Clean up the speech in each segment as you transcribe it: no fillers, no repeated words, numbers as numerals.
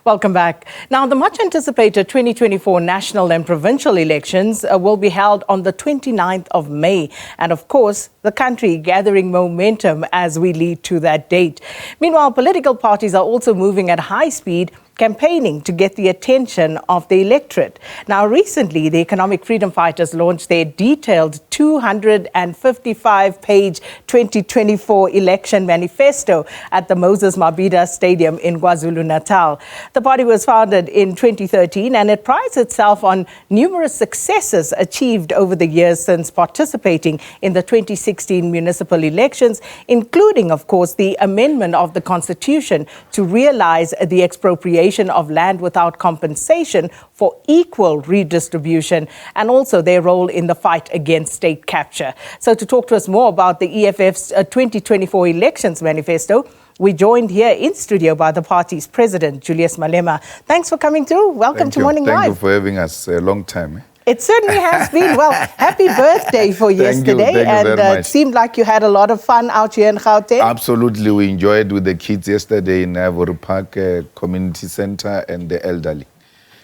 Welcome back. Now, the much anticipated 2024 national and provincial elections will be held on the 29th of May. And of course, the country gathering momentum as we lead to that date. Meanwhile, political parties are also moving at high speed, campaigning to get the attention of the electorate. Now, recently, the economic freedom fighters launched their detailed 255-page 2024 election manifesto at the Moses Mabhida Stadium in KwaZulu-Natal. The party was founded in 2013 and it prides itself on numerous successes achieved over the years since participating in the 2016 municipal elections, including, of course, the amendment of the Constitution to realize the expropriation of land without compensation for equal redistribution, and also their role in the fight against state capture. So to talk to us more about the EFF's 2024 elections manifesto, we joined here in studio by the party's President Julius Malema. Thanks for coming through. Welcome to Morning Live. Thank you for having us a long time. It certainly has been. Well, happy birthday for yesterday. Thank you very much. It seemed like you had a lot of fun out here in Gauteng. Absolutely. We enjoyed with the kids yesterday in Ivory Park Community Center and the elderly.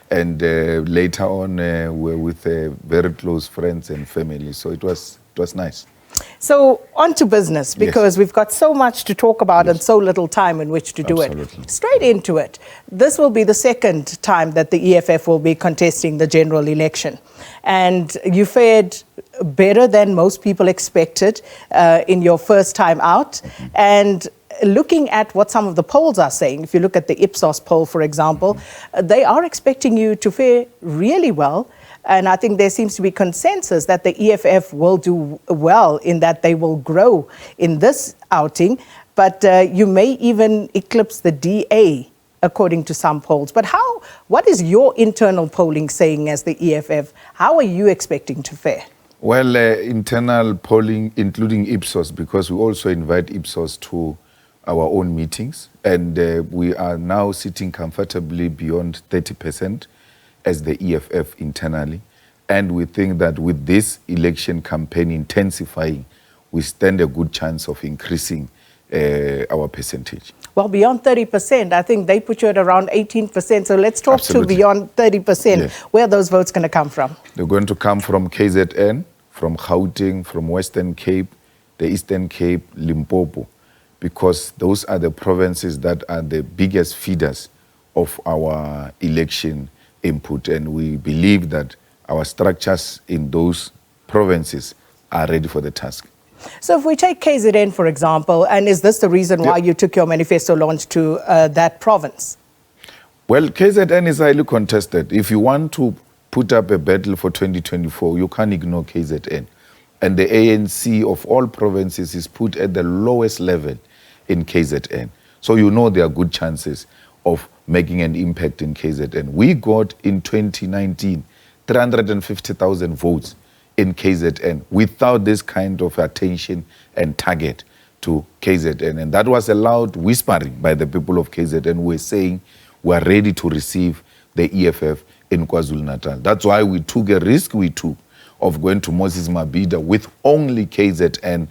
And later on, we were with very close friends and family. So it was nice. So on to business, because we've got so much to talk about and so little time in which to do it. Straight into it. This will be the second time that the EFF will be contesting the general election. And you fared better than most people expected in your first time out. And looking at what some of the polls are saying, if you look at the Ipsos poll, for example, they are expecting you to fare really well. And I think there seems to be consensus that the EFF will do well in that they will grow in this outing. But you may even eclipse the DA, according to some polls. But what is your internal polling saying as the EFF? How are you expecting to fare? Well, internal polling, including Ipsos, because we also invite Ipsos to our own meetings. And we are now sitting comfortably beyond 30%. As the EFF internally. And we think that with this election campaign intensifying, we stand a good chance of increasing our percentage. Well, beyond 30%, I think they put you at around 18%. So let's talk to beyond 30%. Yes. Where are those votes going to come from? They're going to come from KZN, from Gauteng, from Western Cape, the Eastern Cape, Limpopo, because those are the provinces that are the biggest feeders of our election input, and we believe that our structures in those provinces are ready for the task. So if we take KZN, for example, and is this the reason why you took your manifesto launch to that province? Well, KZN is highly contested. If you want to put up a battle for 2024, you can't ignore KZN. And the ANC of all provinces is put at the lowest level in KZN. So you know there are good chances of making an impact in KZN. We got in 2019 350,000 votes in KZN without this kind of attention and target to KZN. And that was a loud whispering by the people of KZN who were saying we are ready to receive the EFF in KwaZulu-Natal. That's why we took a risk of going to Moses Mabhida with only KZN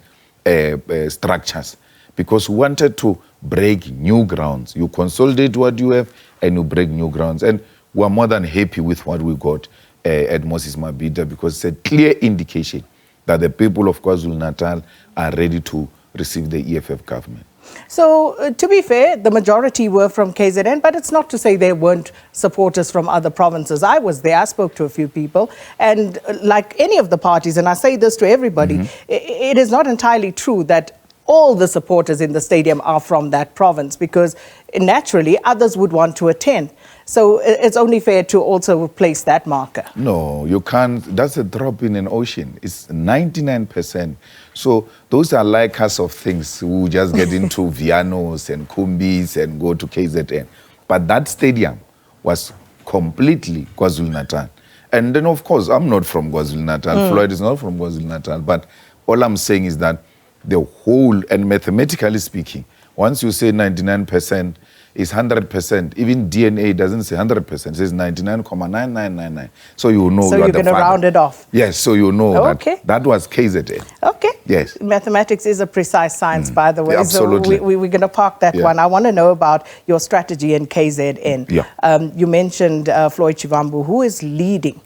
structures, because we wanted to break new grounds. You consolidate what you have and you break new grounds. And we're more than happy with what we got at Moses Mabhida, because it's a clear indication that the people of KwaZulu-Natal are ready to receive the EFF government. So, to be fair, the majority were from KZN, but it's not to say there weren't supporters from other provinces. I was there, I spoke to a few people, and like any of the parties, and I say this to everybody, it is not entirely true that all the supporters in the stadium are from that province, because naturally others would want to attend. So it's only fair to also place that marker. No, you can't. That's a drop in an ocean. It's 99%. So those are like us of things who just get into Vianos and Kumbis and go to KZN. But that stadium was completely KwaZulu-Natal. And then, of course, I'm not from KwaZulu-Natal. Floyd is not from KwaZulu-Natal. But all I'm saying is that the whole, and mathematically speaking, once you say 99%, is 100%. Even DNA doesn't say 100%. It says 99.9999. So you know so you are you're the going to father. round it off. Yes, so you know Okay. that was KZN. Okay. Yes. Mathematics is a precise science, by the way. Absolutely. So we're going to park that one. I want to know about your strategy in KZN. Yeah. You mentioned Floyd Chivambu, who is leading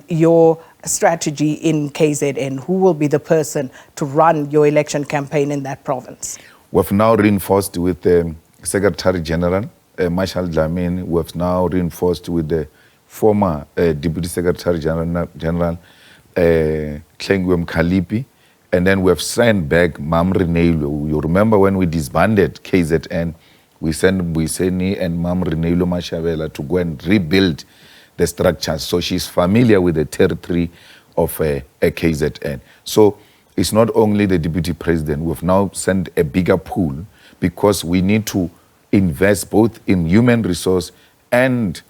your strategy in KZN. Who will be the person to run your election campaign in that province? We've now reinforced with the Secretary General, Marshal Dlamini. We've now reinforced with the former Deputy Secretary General, Klengwe Mkhalipi. And then we've sent back Mam Renelo. You remember when we disbanded KZN, we sent Buiseni and Mam Renelo Mashavela to go and rebuild the structures. So she's familiar with the territory of a KZN. So it's not only the deputy president. We've now sent a bigger pool because we need to invest both in human resource and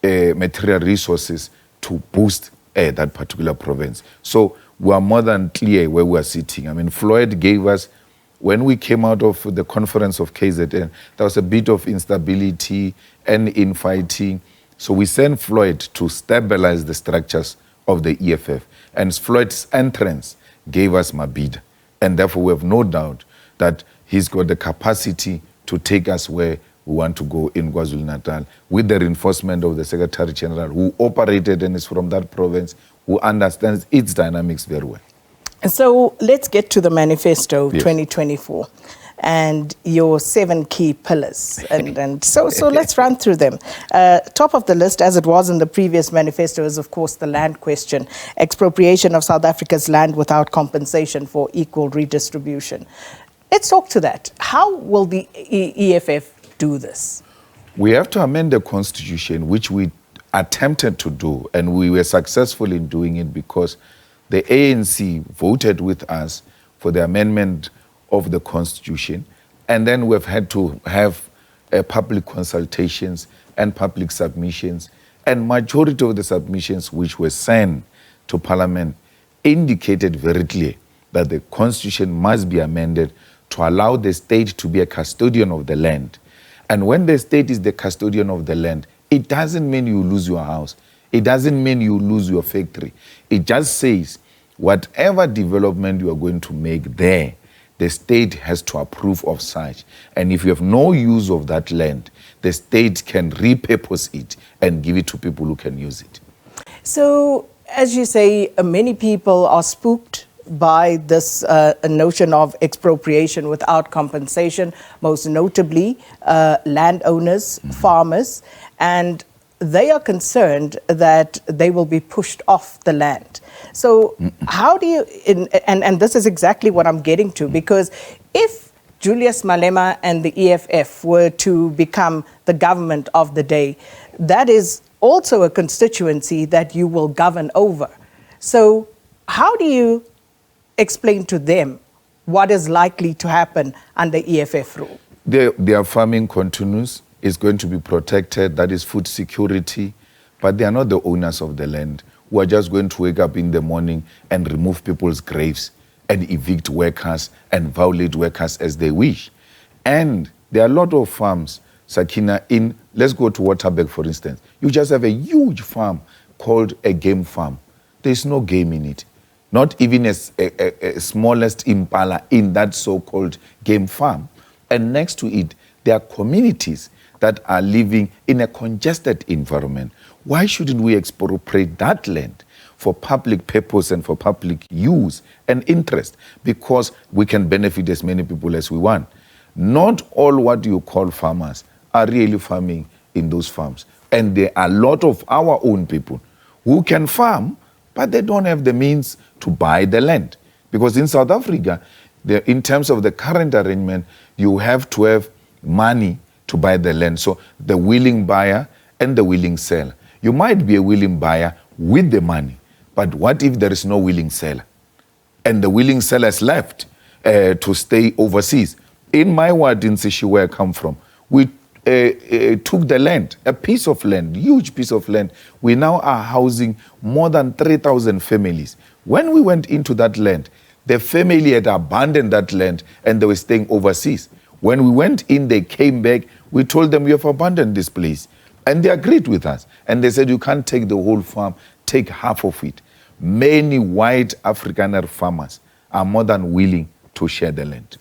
material resources to boost that particular province. So we are more than clear where we are sitting. I mean, Floyd gave us, when we came out of the conference of KZN, there was a bit of instability and infighting. So we sent Floyd to stabilize the structures of the EFF. And Floyd's entrance gave us Mabhida. And therefore, we have no doubt that he's got the capacity to take us where we want to go in KwaZulu-Natal with the reinforcement of the Secretary General who operated and is from that province, who understands its dynamics very well. So let's get to the manifesto 2024 Yes. and your 7 key pillars. And so let's run through them. Top of the list, as it was in the previous manifesto, is, of course, the land question. Expropriation of South Africa's land without compensation for equal redistribution. Let's talk to that. How will the EFF do this? We have to amend the constitution, which we attempted to do, and we were successful in doing it because the ANC voted with us for the amendment of the constitution, and then we've had to have public consultations and public submissions, and majority of the submissions which were sent to Parliament indicated very clear that the constitution must be amended to allow the state to be a custodian of the land. And when the state is the custodian of the land, it doesn't mean you lose your house. It doesn't mean you lose your factory. It just says whatever development you are going to make there, the state has to approve of such. And if you have no use of that land, the state can repurpose it and give it to people who can use it. So, as you say, many people are spooked by this notion of expropriation without compensation, most notably landowners, farmers, and they are concerned that they will be pushed off the land. So how do you, and this is exactly what I'm getting to, because if Julius Malema and the EFF were to become the government of the day, that is also a constituency that you will govern over. So how do you explain to them what is likely to happen under EFF rule? Their farming continues, is going to be protected, that is food security, but they are not the owners of the land who are just going to wake up in the morning and remove people's graves and evict workers and violate workers as they wish. And there are a lot of farms, Sakina, let's go to Waterberg, for instance. You just have a huge farm called a game farm. There's no game in it. Not even a smallest impala in that so-called game farm. And next to it, there are communities that are living in a congested environment. Why shouldn't we expropriate that land for public purpose and for public use and interest? Because we can benefit as many people as we want. Not all what you call farmers are really farming in those farms. And there are a lot of our own people who can farm, but they don't have the means to buy the land. Because in South Africa, in terms of the current arrangement, you have to have money to buy the land. So the willing buyer and the willing seller. You might be a willing buyer with the money, but what if there is no willing seller? And the willing seller is left to stay overseas. In my ward in Sishi, where I come from, we took the land, a piece of land, huge piece of land. We now are housing more than 3,000 families. When we went into that land, the family had abandoned that land and they were staying overseas. When we went in, they came back We told them, you have abandoned this place. And they agreed with us. And they said, you can't take the whole farm, take half of it. Many white Afrikaner farmers are more than willing to share the land.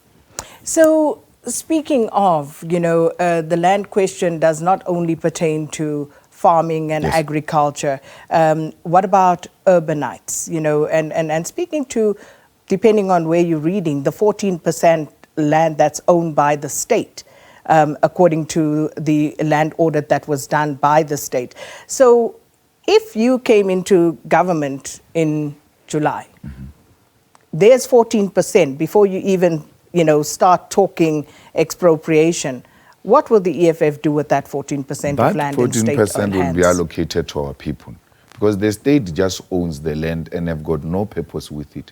So, speaking of, the land question does not only pertain to farming and agriculture. What about urbanites? And speaking to, depending on where you're reading, the 14% land that's owned by the state, according to the land audit that was done by the state. So if you came into government in July, there's 14% before you even, start talking expropriation. What will the EFF do with that 14% of land in state-owned hands? That 14% will be allocated to our people, because the state just owns the land and have got no purpose with it.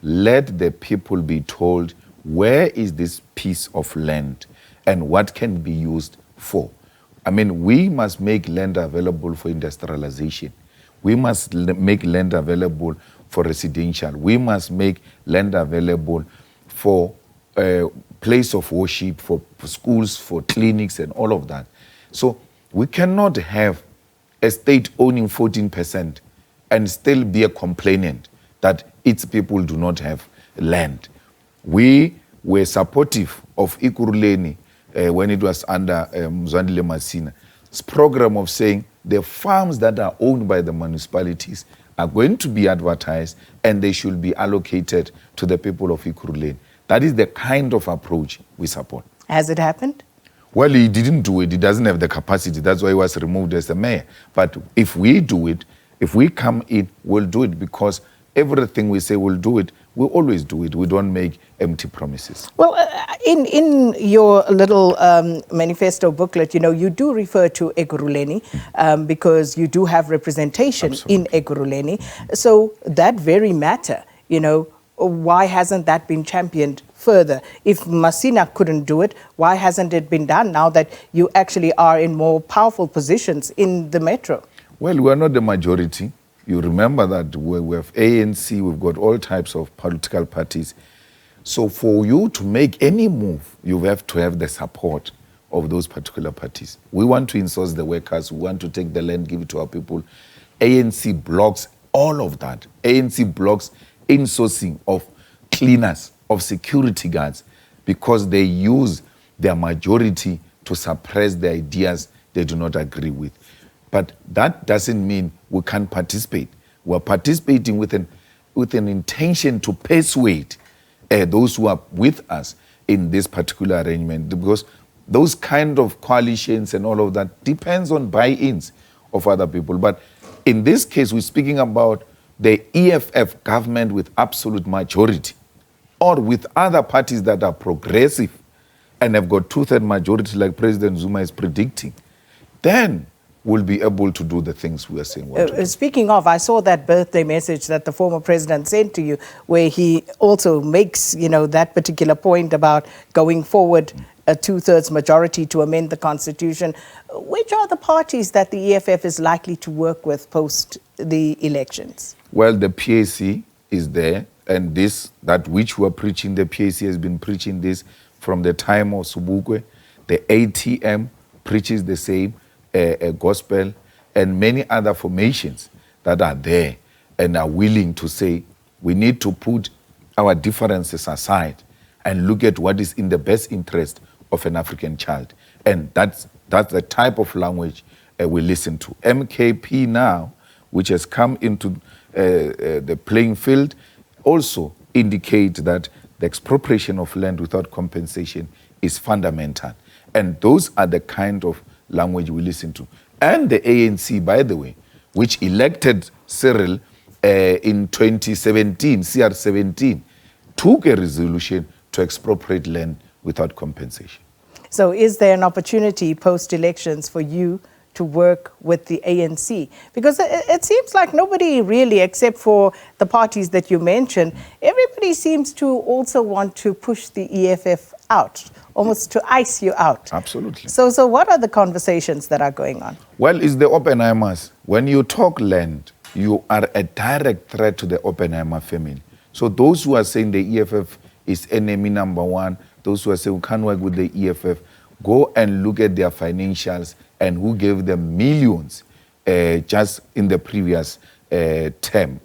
Let the people be told, where is this piece of land and what can be used for? I mean, we must make land available for industrialization. We must make land available for residential. We must make land available for place of worship, for schools, for clinics, and all of that. So we cannot have a state owning 14% and still be a complainant that its people do not have land. We were supportive of Ekurhuleni when it was under Mzwandile Masina's program of saying the farms that are owned by the municipalities are going to be advertised and they should be allocated to the people of Ekurhuleni. That is the kind of approach we support. Has it happened? Well, he didn't do it. He doesn't have the capacity. That's why he was removed as the mayor. But if we do it, if we come in, we'll do it, because everything we say we'll do it, we always do it. We don't make empty promises. Well, in your little manifesto booklet, you do refer to Ekurhuleni because you do have representation in Ekurhuleni. So that very matter, why hasn't that been championed further? If Masina couldn't do it, why hasn't it been done now that you actually are in more powerful positions in the metro? Well, we are not the majority. You remember that we have ANC, we've got all types of political parties. So for you to make any move, you have to have the support of those particular parties. We want to insource the workers, we want to take the land, give it to our people. ANC blocks all of that. ANC blocks insourcing of cleaners, of security guards, because they use their majority to suppress the ideas they do not agree with. But that doesn't mean we can't participate. We're participating with an intention to persuade those who are with us in this particular arrangement, because those kind of coalitions and all of that depends on buy-ins of other people. But in this case, we're speaking about the EFF government with absolute majority, or with other parties that are progressive and have got two-thirds majority like President Zuma is predicting, then we'll be able to do the things we are saying. Speaking of, I saw that birthday message that the former president sent to you, where he also makes, that particular point about going forward a two-thirds majority to amend the constitution. Which are the parties that the EFF is likely to work with post the elections? Well, the PAC is there, and that which we are preaching, the PAC has been preaching this from the time of Subukwe. The ATM preaches the same gospel, and many other formations that are there and are willing to say we need to put our differences aside and look at what is in the best interest of an African child. And that's the type of language we listen to. MKP now, which has come into the playing field, also indicate that the expropriation of land without compensation is fundamental. And those are the kind of language we listen to. And the ANC, by the way, which elected Cyril in 2017, CR17, took a resolution to expropriate land without compensation. So is there an opportunity post-elections for you to work with the ANC? Because it seems like nobody really, except for the parties that you mentioned, everybody seems to also want to push the EFF out, almost to ice you out. Absolutely. So what are the conversations that are going on? Well, it's the Oppenheimers. When you talk land, you are a direct threat to the Oppenheimer family. So those who are saying the EFF is enemy number one, those who are saying we can't work with the EFF, Go and look at their financials and who gave them millions just in the previous term.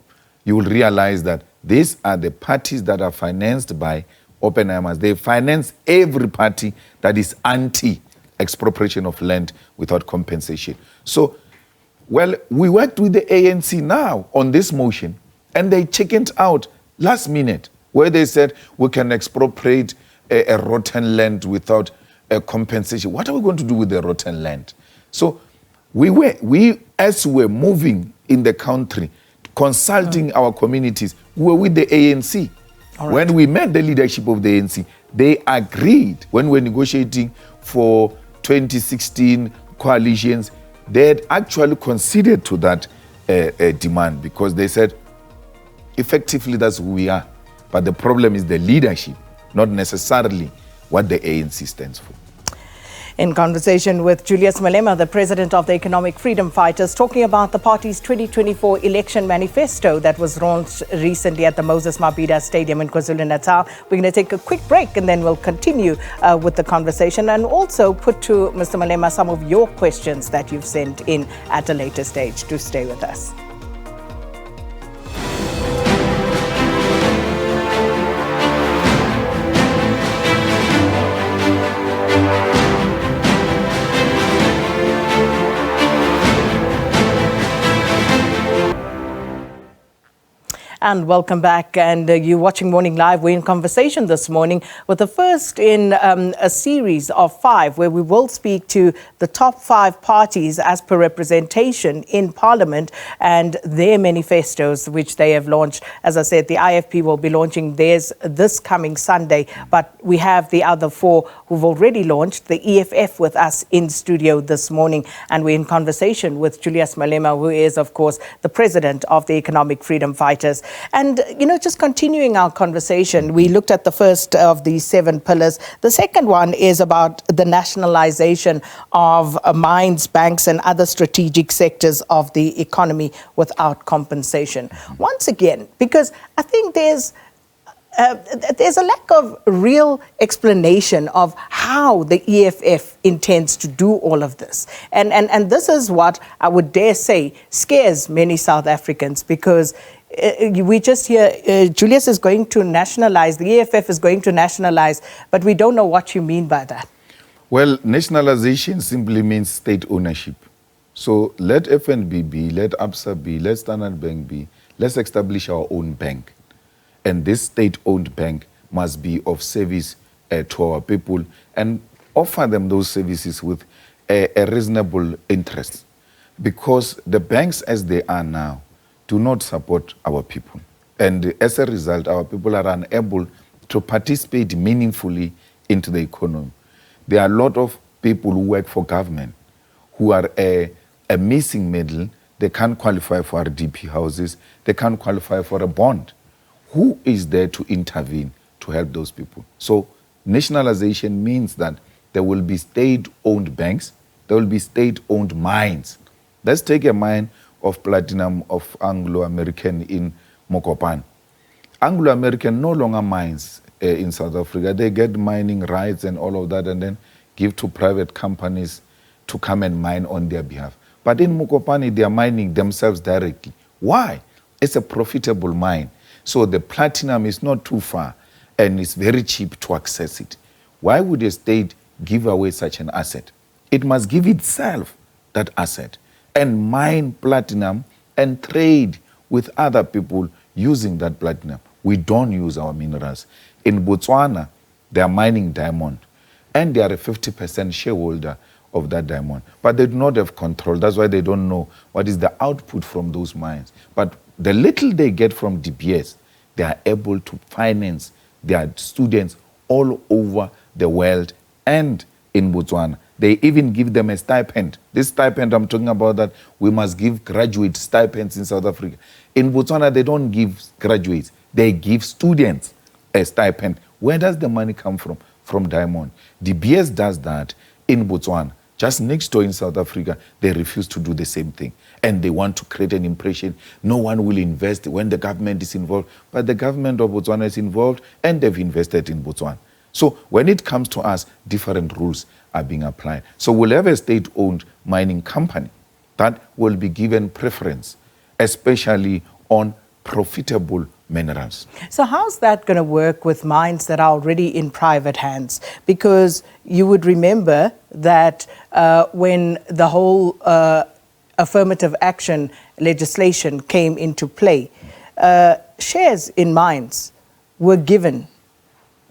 You will realize that these are the parties that are financed by Oppenheimers. They finance every party that is anti-expropriation of land without compensation. So, well, we worked with the ANC now on this motion, and they chickened out last minute, where they said we can expropriate a rotten land without a compensation. What are we going to do with the rotten land? So as we were moving in the country, consulting our communities, we were with the ANC. Right. When we met the leadership of the ANC, they agreed when we were negotiating for 2016 coalitions, they had actually conceded to that demand, because they said, effectively, that's who we are. But the problem is the leadership, not necessarily what the ANC stands for. In conversation with Julius Malema, the president of the Economic Freedom Fighters, talking about the party's 2024 election manifesto that was launched recently at the Moses Mabhida Stadium in KwaZulu-Natal. We're going to take a quick break and then we'll continue with the conversation and also put to Mr. Malema some of your questions that you've sent in at a later stage. Do stay with us. And welcome back. And you're watching Morning Live. We're in conversation this morning with the first in a series of 5, where we will speak to the top 5 parties as per representation in Parliament and their manifestos, which they have launched. As I said, the IFP will be launching theirs this coming Sunday, but we have the other 4 who've already launched, the EFF, with us in studio this morning. And we're in conversation with Julius Malema, who is, of course, the president of the Economic Freedom Fighters. And, just continuing our conversation, we looked at the first of these 7 pillars. The second one is about the nationalisation of mines, banks and other strategic sectors of the economy without compensation. Once again, because I think there's a lack of real explanation of how the EFF intends to do all of this. And this is what I would dare say scares many South Africans, because we just hear Julius is going to nationalize, the EFF is going to nationalize, but we don't know what you mean by that. Well, nationalization simply means state ownership. So let FNB be, let ABSA be, let Standard Bank be, let's establish our own bank. And this state-owned bank must be of service to our people and offer them those services with a reasonable interest. Because the banks as they are now do not support our people. And as a result, our people are unable to participate meaningfully into the economy. There are a lot of people who work for government who are a missing middle. They can't qualify for RDP houses. They can't qualify for a bond. Who is there to intervene to help those people? So nationalization means that there will be state-owned banks, there will be state-owned mines. Let's take a mine of platinum of Anglo-American in Mokopane. Anglo-American no longer mines in South Africa. They get mining rights and all of that and then give to private companies to come and mine on their behalf. But in Mokopane, they are mining themselves directly. Why? It's a profitable mine. So the platinum is not too far and it's very cheap to access it. Why would a state give away such an asset? It must give itself that asset and mine platinum and trade with other people using that platinum. We don't use our minerals. In Botswana, they are mining diamond and they are a 50% shareholder of that diamond. But they do not have control. That's why they don't know what is the output from those mines. But the little they get from DBS, they are able to finance their students all over the world and in Botswana. They even give them a stipend. This stipend I'm talking about, that we must give graduate stipends in South Africa. In Botswana, they don't give graduates. They give students a stipend. Where does the money come from? From diamond. DBS does that in Botswana. Just next door in South Africa, they refuse to do the same thing. And they want to create an impression no one will invest when the government is involved. But the government of Botswana is involved and they've invested in Botswana. So when it comes to us, different rules are being applied. So we'll have a state-owned mining company that will be given preference, especially on profitable minerals. So how's that going to work with mines that are already in private hands? Because you would remember that when the whole affirmative action legislation came into play, shares in mines were given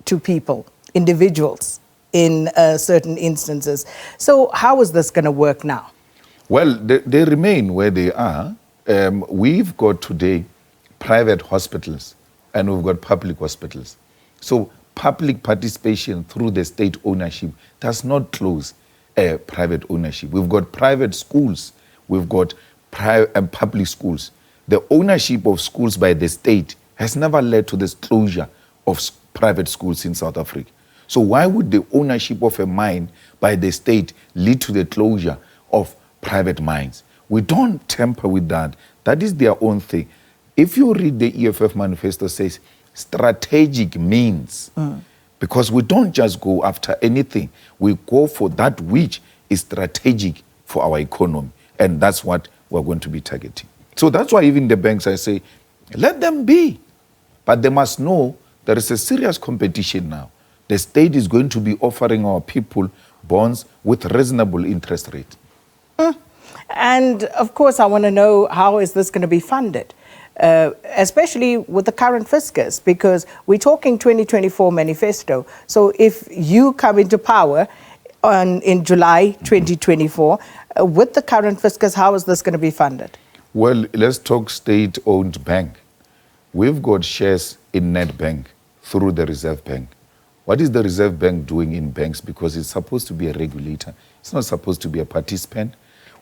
to people, individuals, in certain instances. So how is this going to work now? Well, they remain where they are. We've got today private hospitals and we've got public hospitals. So public participation through the state ownership does not close private ownership. We've got private schools, we've got public schools. The ownership of schools by the state has never led to the closure of private schools in South Africa. So why would the ownership of a mine by the state lead to the closure of private mines? We don't tamper with that. That is their own thing. If you read the EFF manifesto, says strategic means, because we don't just go after anything. We go for that which is strategic for our economy. And that's what we're going to be targeting. So that's why even the banks, I say, let them be. But they must know there is a serious competition now. The state is going to be offering our people bonds with reasonable interest rate. And of course, I want to know, how is this going to be funded? Especially with the current fiscus, because we're talking 2024 manifesto. So if you come into power in July 2024, with the current fiscus, how is this going to be funded? Well, let's talk state-owned bank. We've got shares in Nedbank through the Reserve Bank. What is the Reserve Bank doing in banks? Because it's supposed to be a regulator. It's not supposed to be a participant.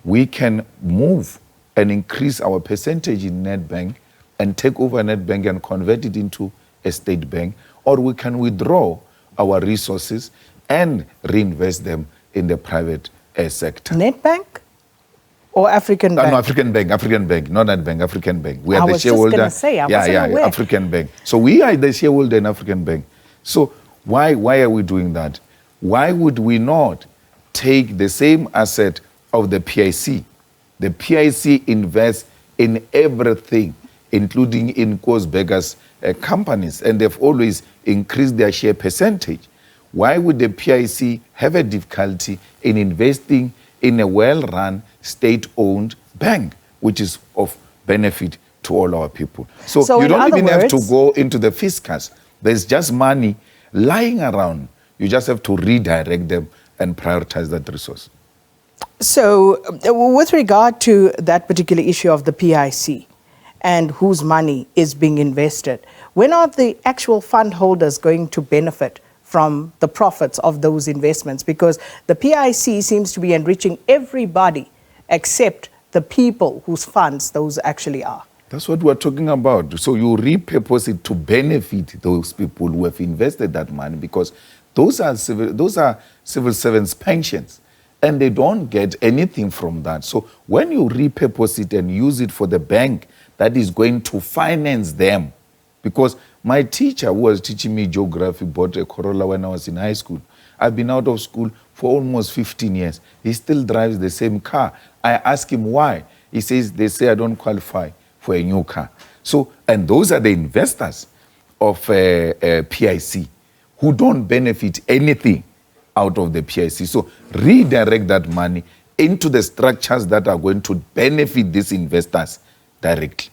We can move and increase our percentage in Nedbank and take over Nedbank and convert it into a state bank, or we can withdraw our resources and reinvest them in the private sector. Nedbank or African Bank? No, African Bank, not Nedbank, African Bank. We are the shareholder. I was just going to say, I wasn't aware. African Bank. So we are the shareholder in African Bank. So why are we doing that? Why would we not take the same asset of the PIC? The PIC invests in everything, including in Koosberger's companies, and they've always increased their share percentage. Why would the PIC have a difficulty in investing in a well-run, state-owned bank, which is of benefit to all our people? So you don't even have to go into the fiscus. There's just money lying around. You just have to redirect them and prioritize that resource. So with regard to that particular issue of the PIC and whose money is being invested, when are the actual fund holders going to benefit from the profits of those investments? Because the PIC seems to be enriching everybody except the people whose funds those actually are. That's what we're talking about. So you repurpose it to benefit those people who have invested that money, because those are civil servants' pensions, and they don't get anything from that. So when you repurpose it and use it for the bank that is going to finance them, because my teacher who was teaching me geography bought a Corolla when I was in high school. I've been out of school for almost 15 years. He still drives the same car. I ask him why. He says, they say I don't qualify for a new car. So, and those are the investors of PIC who don't benefit anything out of the PIC. So redirect that money into the structures that are going to benefit these investors directly.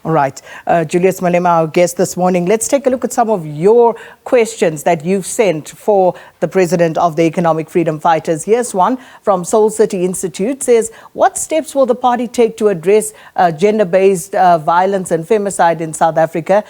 All right. Julius Malema, our guest this morning. Let's take a look at some of your questions that you've sent for the President of the Economic Freedom Fighters. Here's one from Soul City Institute. Says, what steps will the party take to address gender-based violence and femicide in South Africa?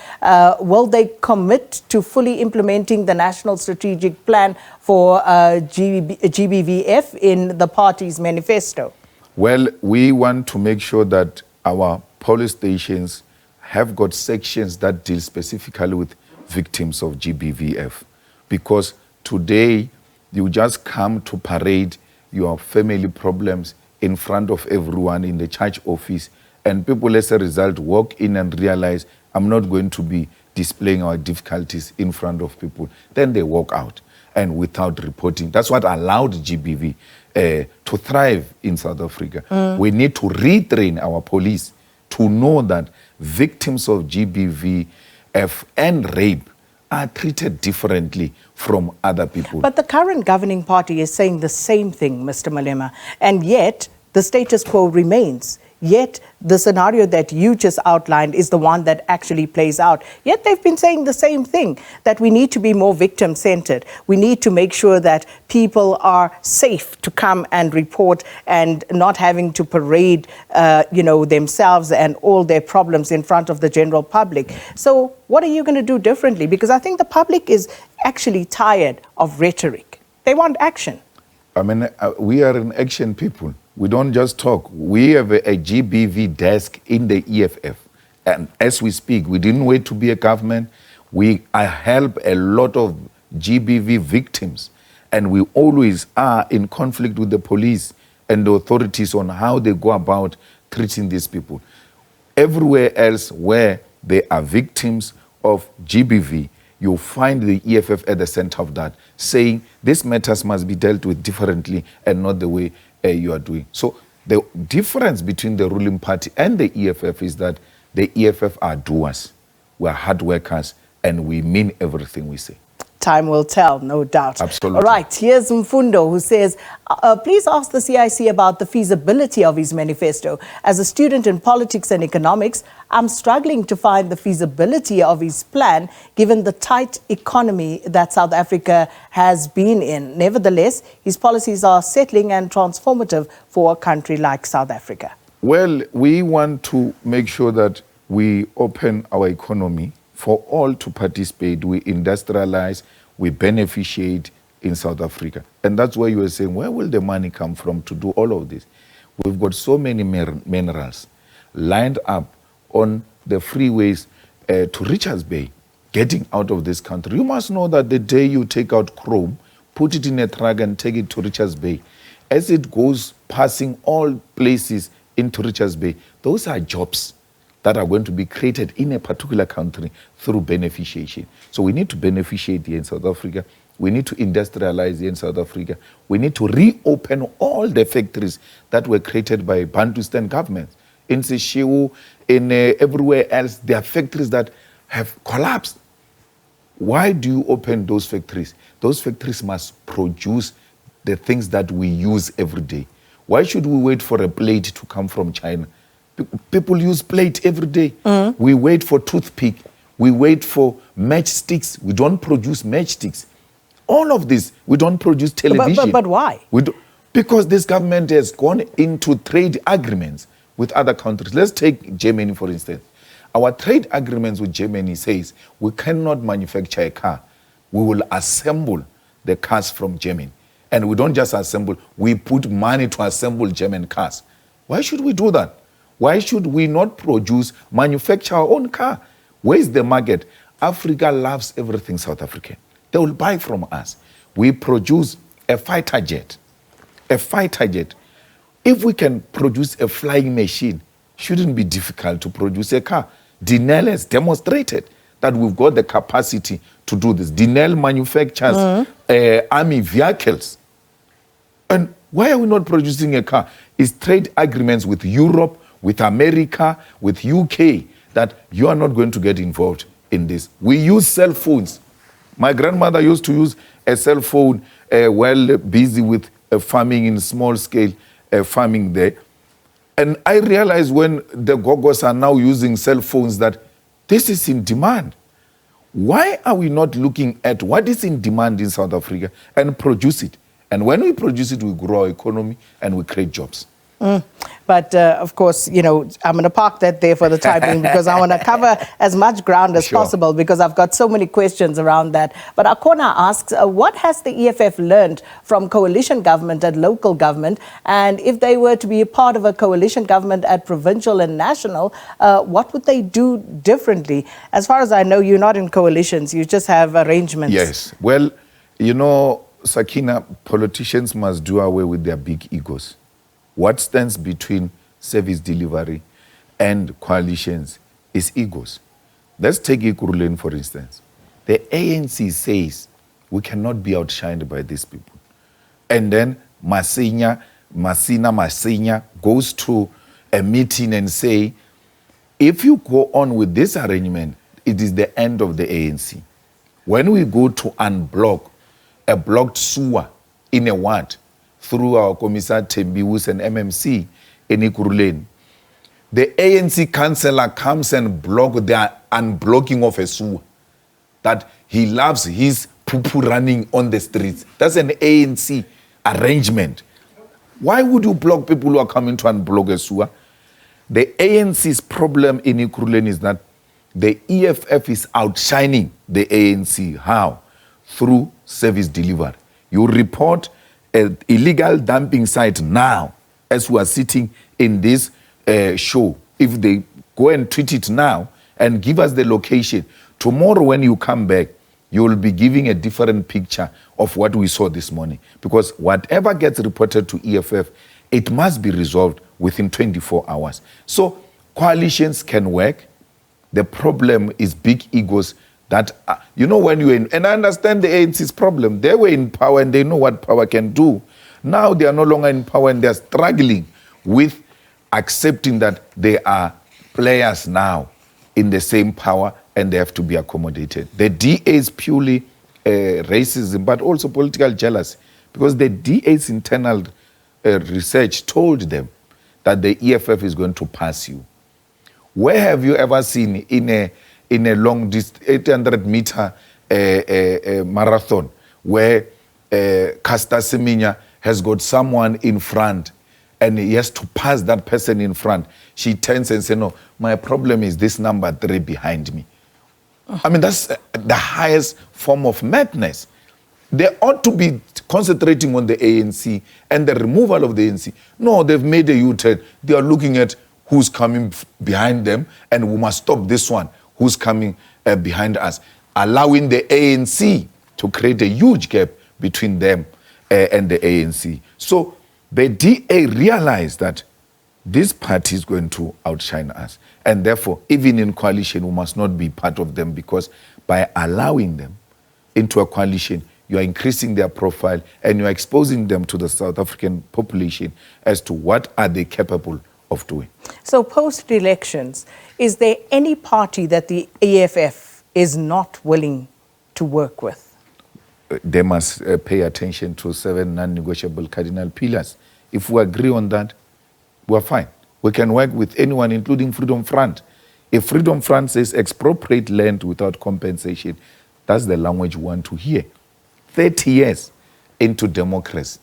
Will they commit to fully implementing the National Strategic Plan for GBVF in the party's manifesto? Well, we want to make sure that our police stations have got sections that deal specifically with victims of GBVF. Because today, you just come to parade your family problems in front of everyone in the church office, and people as a result walk in and realize, I'm not going to be displaying our difficulties in front of people. Then they walk out. and without reporting. That's what allowed GBV to thrive in South Africa. We need to retrain our police to know that victims of GBV and rape are treated differently from other people. But the current governing party is saying the same thing, Mr. Malema, and yet the status quo remains. Yet the scenario that you just outlined is the one that actually plays out. Yet they've been saying the same thing, that we need to be more victim-centered. We need to make sure that people are safe to come and report and not having to parade, themselves and all their problems in front of the general public. So what are you going to do differently? Because I think the public is actually tired of rhetoric. They want action. I mean, we are an action people. We don't just talk. We have a GBV desk in the EFF. And as we speak, we didn't wait to be a government. I help a lot of GBV victims. And we always are in conflict with the police and the authorities on how they go about treating these people. Everywhere else where they are victims of GBV, you'll find the EFF at the center of that, saying these matters must be dealt with differently and not the way you are doing. So the difference between the ruling party and the EFF is that the EFF are doers, we are hard workers, and we mean everything we say. Time will tell, no doubt. Absolutely. All right, here's Mfundo who says, please ask the CIC about the feasibility of his manifesto. As a student in politics and economics, I'm struggling to find the feasibility of his plan given the tight economy that South Africa has been in. Nevertheless, his policies are settling and transformative for a country like South Africa. Well, we want to make sure that we open our economy for all to participate. We industrialize, we beneficiate in South Africa. And that's why you were saying, where will the money come from to do all of this? We've got so many minerals lined up on the freeways to Richards Bay, getting out of this country. You must know that the day you take out chrome, put it in a truck and take it to Richards Bay, as it goes passing all places into Richards Bay, those are jobs that are going to be created in a particular country through beneficiation. So we need to beneficiate here in South Africa. We need to industrialize here in South Africa. We need to reopen all the factories that were created by Bantustan governments. In Seshiwu, in everywhere else, there are factories that have collapsed. Why do you open those factories? Those factories must produce the things that we use every day. Why should we wait for a plate to come from China? People use plate every day. We wait for toothpick. We wait for matchsticks. We don't produce matchsticks. All of this, we don't produce television. But why? Because this government has gone into trade agreements with other countries. Let's take Germany, for instance. Our trade agreements with Germany says we cannot manufacture a car. We will assemble the cars from Germany. And we don't just assemble, we put money to assemble German cars. Why should we do that? Why should we not manufacture our own car? Where is the market? Africa loves everything South African. They will buy from us. We produce a fighter jet. A fighter jet. If we can produce a flying machine, shouldn't be difficult to produce a car. Denel has demonstrated that we've got the capacity to do this. Denel manufactures army vehicles. And why are we not producing a car? It's trade agreements with Europe, with America, with UK, that you are not going to get involved in this. We use cell phones. My grandmother used to use a cell phone while busy with farming in small scale farming there. And I realized when the Gogos are now using cell phones that this is in demand. Why are we not looking at what is in demand in South Africa and produce it? And when we produce it, we grow our economy and we create jobs. But of course, I'm going to park that there for the time being because I want to cover as much ground as possible because I've got so many questions around that. But Akona asks, what has the EFF learned from coalition government and local government? And if they were to be a part of a coalition government at provincial and national, what would they do differently? As far as I know, you're not in coalitions. You just have arrangements. Yes. Well, Sakina, politicians must do away with their big egos. What stands between service delivery and coalitions is egos. Let's take Ekurhuleni, for instance. The ANC says We cannot be outshined by these people. And then Masina goes to a meeting and say, if you go on with this arrangement, it is the end of the ANC. When we go to unblock a blocked sewer in a ward through our Commissar Tembiwus and MMC in Ikuruleni, the ANC councillor comes and block the unblocking of a sewer that he loves his poo-poo running on the streets. That's an ANC arrangement. Why would you block people who are coming to unblock a sewer? The ANC's problem in Ikuruleni is that the EFF is outshining the ANC. How? Through service delivery. You report an illegal dumping site now, as we are sitting in this show. If they go and tweet it now and give us the location, tomorrow when you come back, you will be giving a different picture of what we saw this morning. Because whatever gets reported to EFF, it must be resolved within 24 hours. So coalitions can work. The problem is big egos that, when you're in, and I understand the ANC's problem. They were in power and they know what power can do. Now they are no longer in power and they're struggling with accepting that they are players now in the same power and they have to be accommodated. The DA is purely racism, but also political jealousy, because the DA's internal research told them that the EFF is going to pass you. Where have you ever seen in a long 800-meter marathon where Caster Semenya has got someone in front and he has to pass that person in front? She turns and says, no, my problem is this number 3 behind me. I mean, that's the highest form of madness. They ought to be concentrating on the ANC and the removal of the ANC. No, they've made a U-turn. They are looking at who's coming behind them and we must stop this one who's coming behind us, allowing the ANC to create a huge gap between them and the ANC. So the DA realized that this party is going to outshine us. And therefore, even in coalition, we must not be part of them, because by allowing them into a coalition, you are increasing their profile and you are exposing them to the South African population as to what are they capable of doing. So post-elections, is there any party that the EFF is not willing to work with? They must pay attention to 7 non-negotiable cardinal pillars. If we agree on that, we're fine. We can work with anyone, including Freedom Front. If Freedom Front says expropriate land without compensation, that's the language we want to hear. 30 years into democracy,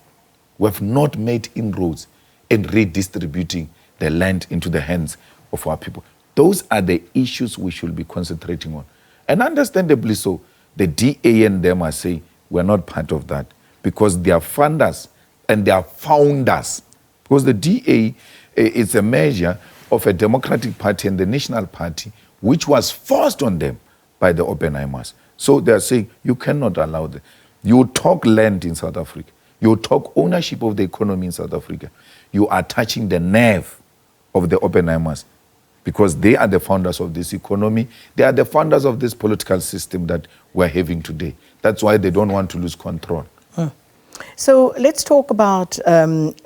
we have not made inroads in redistributing the land into the hands of our people. Those are the issues we should be concentrating on. And understandably so, the DA and them are saying we're not part of that, because they are funders and they are founders. Because the DA is a measure of a Democratic Party and the National Party, which was forced on them by the Oppenheimers. So they are saying you cannot allow that. You talk land in South Africa. You talk ownership of the economy in South Africa. You are touching the nerve of the Oppenheimers, because they are the founders of this economy. They are the founders of this political system that we're having today. That's why they don't want to lose control. So let's talk about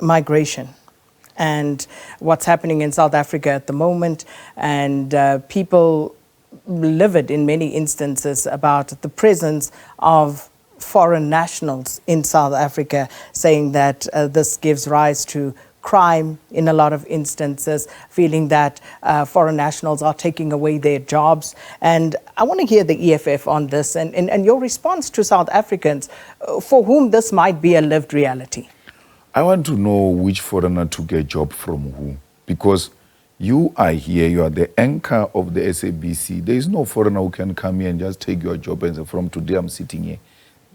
migration and what's happening in South Africa at the moment, and people livid in many instances about the presence of foreign nationals in South Africa, saying that this gives rise to crime in a lot of instances, feeling that foreign nationals are taking away their jobs. And I want to hear the EFF on this and your response to South Africans for whom this might be a lived reality. I want to know which foreigner took a job from who, because you are here, you are the anchor of the SABC. There is no foreigner who can come here and just take your job and say, from today I'm sitting here.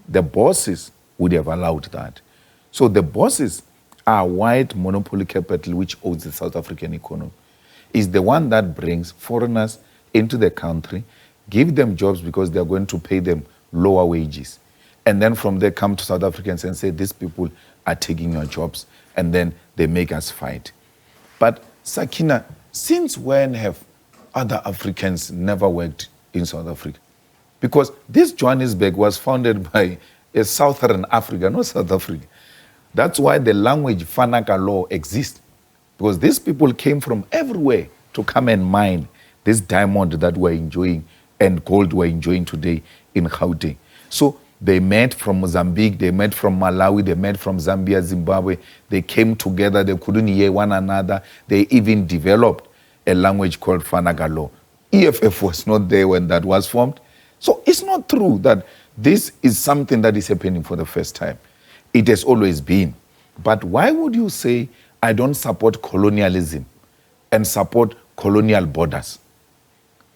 The bosses would have allowed that. So the bosses are white monopoly capital which owns the South African economy. Is the one that brings foreigners into the country, give them jobs because they are going to pay them lower wages. And then from there come to South Africans and say, these people are taking your jobs, and then they make us fight. But Sakina, since when have other Africans never worked in South Africa? Because this Johannesburg was founded by is Southern Africa, not South Africa. That's why the language Fanaka law exists. Because these people came from everywhere to come and mine this diamond that we're enjoying and gold we're enjoying today in Gauteng. So they met from Mozambique, they met from Malawi, they met from Zambia, Zimbabwe. They came together, they couldn't hear one another. They even developed a language called Fanaka law. EFF was not there when that was formed. So it's not true that this is something that is happening for the first time. It has always been. But why would you say, I don't support colonialism and support colonial borders?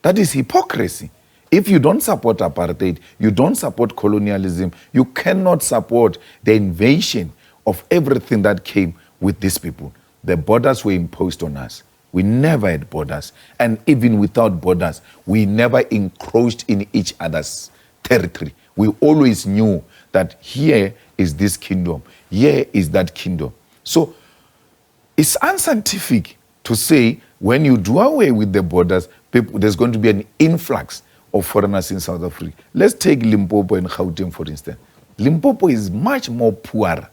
That is hypocrisy. If you don't support apartheid, you don't support colonialism, you cannot support the invasion of everything that came with these people. The borders were imposed on us. We never had borders. And even without borders, we never encroached in each other's territory. We always knew that here is this kingdom, here is that kingdom. So it's unscientific to say when you do away with the borders, there's going to be an influx of foreigners in South Africa. Let's take Limpopo and Gauteng, for instance. Limpopo is much more poor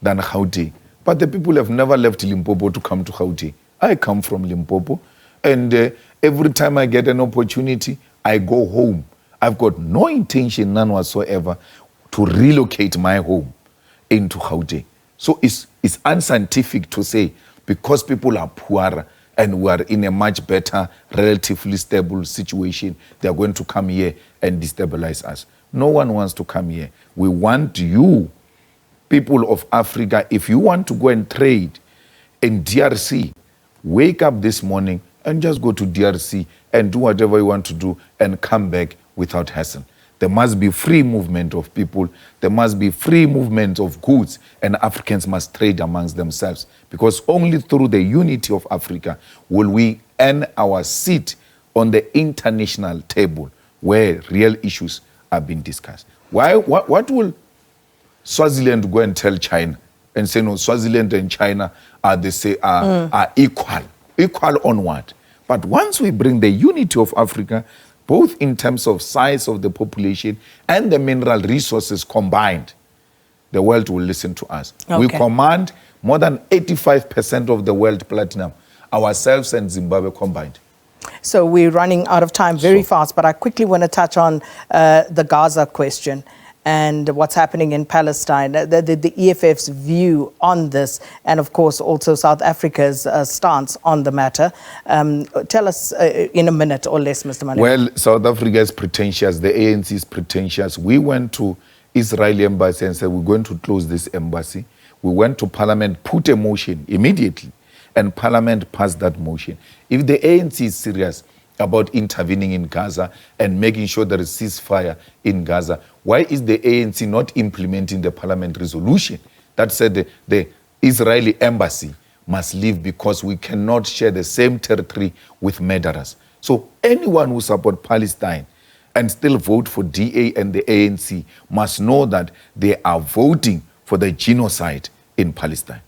than Gauteng, but the people have never left Limpopo to come to Gauteng. I come from Limpopo, and every time I get an opportunity, I go home. I've got no intention, none whatsoever, to relocate my home into Gauteng. So it's unscientific to say because people are poorer and we are in a much better, relatively stable situation, they are going to come here and destabilize us. No one wants to come here. We want you, people of Africa, if you want to go and trade in DRC, wake up this morning and just go to DRC and do whatever you want to do and come back without hassle. There must be free movement of people. There must be free movement of goods, and Africans must trade amongst themselves, because only through the unity of Africa will we earn our seat on the international table where real issues are being discussed. What will Swaziland go and tell China and say, no, Swaziland and China are equal on what? But once we bring the unity of Africa, both in terms of size of the population and the mineral resources combined, the world will listen to us. Okay. We command more than 85% of the world platinum, ourselves and Zimbabwe combined. So we're running out of time very fast, but I quickly want to touch on the Gaza question and what's happening in Palestine, the EFF's view on this, and of course also South Africa's stance on the matter. Tell us in a minute or less, Mr. Malema. Well, South Africa is pretentious, the ANC is pretentious. We went to Israeli embassy and said we're going to close this embassy. We went to Parliament, put a motion immediately, and Parliament passed that motion. If the ANC is serious about intervening in Gaza and making sure there is ceasefire in Gaza, why is the ANC not implementing the Parliament resolution that said the Israeli embassy must leave because we cannot share the same territory with murderers? So anyone who supports Palestine and still vote for DA and the ANC must know that they are voting for the genocide in Palestine.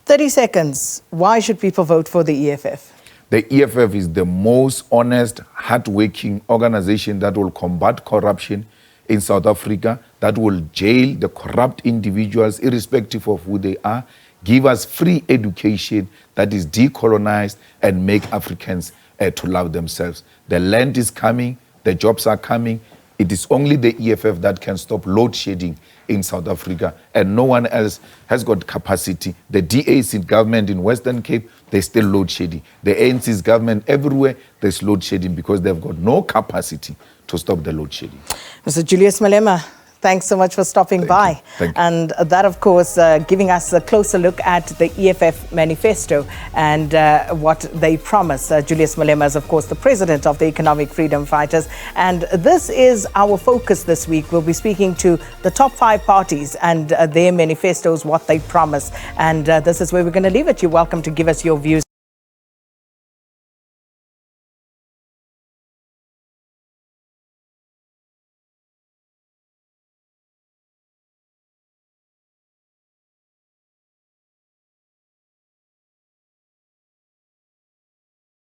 30 seconds. Why should people vote for the EFF? The EFF is the most honest, hard-working organization that will combat corruption in South Africa, that will jail the corrupt individuals irrespective of who they are, give us free education that is decolonized and make Africans to love themselves. The land is coming, the jobs are coming. It is only the EFF that can stop load shedding in South Africa, and no one else has got capacity. The DA's in government in Western Cape, they still load shedding. The ANC's government everywhere, there's load shedding because they've got no capacity to stop the load shedding. Mr. Julius Malema, thanks so much for stopping by. Thank you. And that, of course, giving us a closer look at the EFF manifesto and what they promise. Julius Malema is, of course, the president of the Economic Freedom Fighters. And this is our focus this week. We'll be speaking to the top 5 parties and their manifestos, what they promise. And this is where we're going to leave it. You're welcome to give us your views.